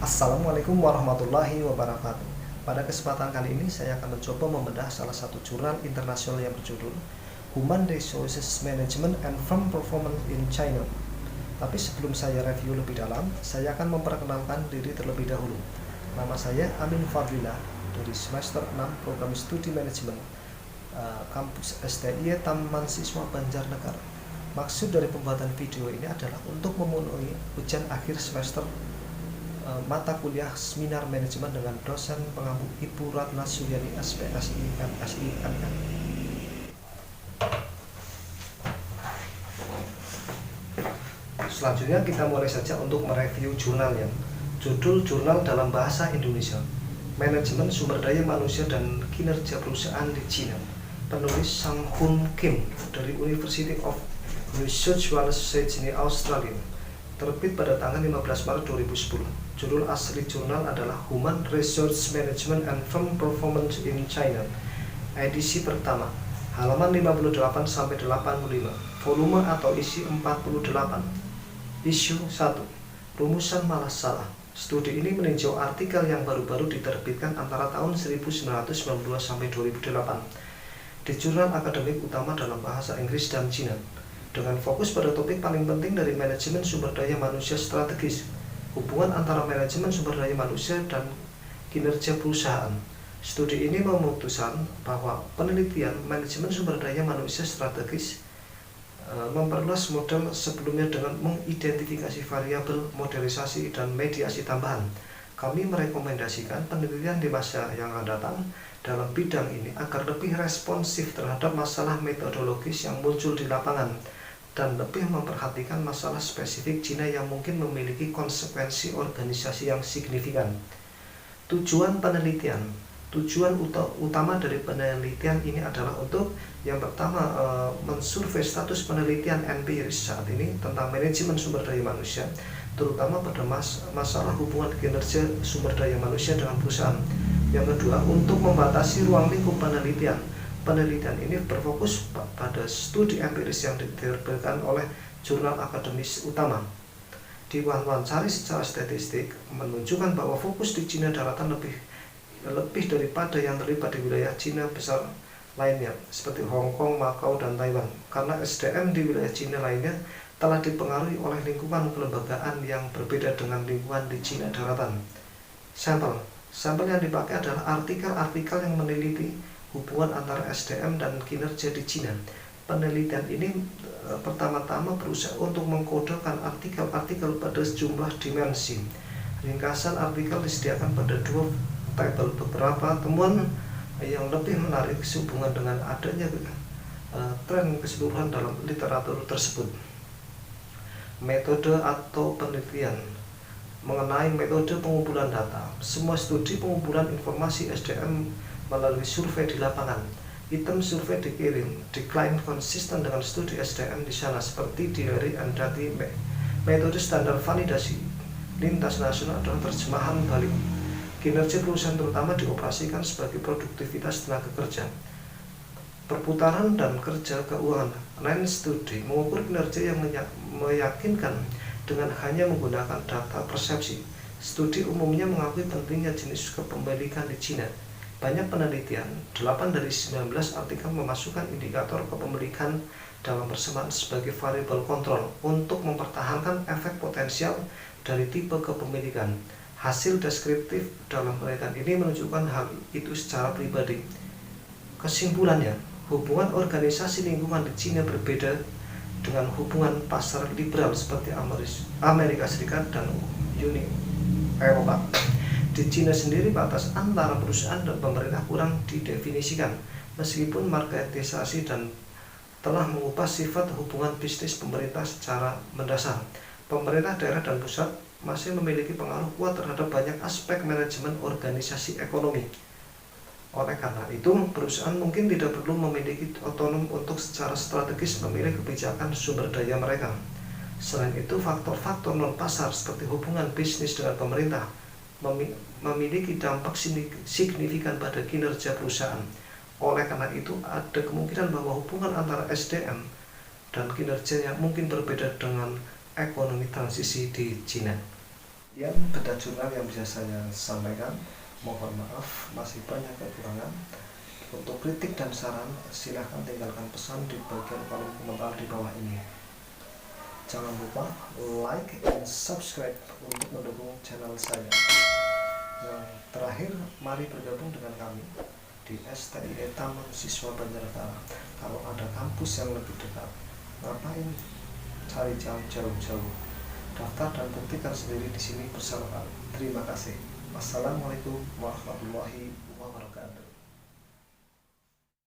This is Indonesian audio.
Assalamualaikum warahmatullahi wabarakatuh. Pada kesempatan kali ini saya akan mencoba membedah salah satu jurnal internasional yang berjudul Human Resources Management and Firm Performance in China. Tapi sebelum saya review lebih dalam, saya akan memperkenalkan diri terlebih dahulu. Nama saya Amin Fadlilah dari semester 6 Program Studi Manajemen Kampus STI Taman Siswa Banjarnegara. Maksud dari pembuatan video ini adalah untuk memenuhi ujian akhir semester mata kuliah seminar manajemen dengan dosen pengampu Ibu Ratna Suryani SPSI MSI MM. Selanjutnya kita mulai saja untuk mereview jurnalnya. Judul jurnal dalam bahasa Indonesia, Manajemen Sumber Daya Manusia dan Kinerja Perusahaan di Cina. Penulis Sang Hoon Kim dari University of New South Wales, Sydney, Australia. Terbit pada tanggal 15 Maret 2010. Judul asli jurnal adalah Human Resource Management and Firm Performance in China. Edisi pertama, halaman 58-85, volume atau isi 48. Isu 1, rumusan malah salah. Studi ini meninjau artikel yang baru-baru diterbitkan antara tahun 1992 sampai 2008 di jurnal akademik utama dalam bahasa Inggris dan Cina, dengan fokus pada topik paling penting dari manajemen sumber daya manusia strategis, hubungan antara manajemen sumber daya manusia dan kinerja perusahaan. Studi ini memutuskan bahwa penelitian manajemen sumber daya manusia strategis memperluas model sebelumnya dengan mengidentifikasi variabel, modelisasi, dan mediasi tambahan. Kami merekomendasikan penelitian di masa yang akan datang dalam bidang ini agar lebih responsif terhadap masalah metodologis yang muncul di lapangan dan lebih memperhatikan masalah spesifik Cina yang mungkin memiliki konsekuensi organisasi yang signifikan. Tujuan penelitian. Tujuan utama dari penelitian ini adalah untuk yang pertama mensurvei status penelitian empiris saat ini tentang manajemen sumber daya manusia, terutama pada masalah hubungan kinerja sumber daya manusia dengan perusahaan. Yang kedua, untuk membatasi ruang lingkup penelitian. Penelitian ini berfokus pada studi empiris yang diterbitkan oleh jurnal akademis utama. Diwawancara secara statistik menunjukkan bahwa fokus di Cina daratan lebih daripada yang terlibat di wilayah Cina besar lainnya seperti Hong Kong, Macau, dan Taiwan, karena SDM di wilayah Cina lainnya telah dipengaruhi oleh lingkungan kelembagaan yang berbeda dengan lingkungan di Cina daratan. Sampel yang dipakai adalah artikel-artikel yang meneliti hubungan antara SDM dan kinerja di Cina. Penelitian ini pertama-tama berusaha untuk mengkodekan artikel-artikel pada sejumlah dimensi. Ringkasan artikel disediakan pada dua tabel. Beberapa temuan yang lebih menarik sehubungan dengan adanya tren keseluruhan dalam literatur tersebut. Metode atau penelitian mengenai metode pengumpulan data. Semua studi pengumpulan informasi SDM melalui survei di lapangan. Item survei diklaim konsisten dengan studi SDM di sana seperti Dictionary and Data. Metode standar validasi lintas nasional adalah terjemahan balik. Kinerja perusahaan terutama dioperasikan sebagai produktivitas tenaga kerja, perputaran dan kerja keuangan. Lain studi mengukur kinerja yang meyakinkan dengan hanya menggunakan data persepsi. Studi umumnya mengakui pentingnya jenis kepemilikan di Cina. Banyak penelitian, 8 dari 19 artikel memasukkan indikator kepemilikan dalam persamaan sebagai variabel kontrol untuk mempertahankan efek potensial dari tipe kepemilikan. Hasil deskriptif dalam penelitian ini menunjukkan hal itu secara pribadi. Kesimpulannya, hubungan organisasi lingkungan di Cina berbeda dengan hubungan pasar liberal seperti Amerika Serikat dan Uni Eropa. Di Cina sendiri, batas antara perusahaan dan pemerintah kurang didefinisikan, meskipun marketisasi dan telah mengubah sifat hubungan bisnis pemerintah secara mendasar. Pemerintah daerah dan pusat masih memiliki pengaruh kuat terhadap banyak aspek manajemen organisasi ekonomi. Oleh karena itu, perusahaan mungkin tidak perlu memiliki otonom untuk secara strategis memilih kebijakan sumber daya mereka. Selain itu, faktor-faktor non-pasar seperti hubungan bisnis dengan pemerintah memiliki dampak signifikan pada kinerja perusahaan. Oleh karena itu, ada kemungkinan bahwa hubungan antara SDM dan kinerjanya mungkin berbeda dengan ekonomi transisi di Cina. Yang beda jurnal yang bisa saya sampaikan. Mohon maaf, masih banyak kekurangan. Untuk kritik dan saran, silahkan tinggalkan pesan di bagian kolom komentar di bawah ini. Jangan lupa like dan subscribe untuk mendukung channel saya. Yang terakhir, mari bergabung dengan kami di STIE Taman Siswa Banjarnegara. Kalau ada kampus yang lebih dekat, ngapain cari jauh-jauh? Daftar dan buktikan sendiri di sini bersama kami. Terima kasih. Wassalamualaikum warahmatullahi wabarakatuh.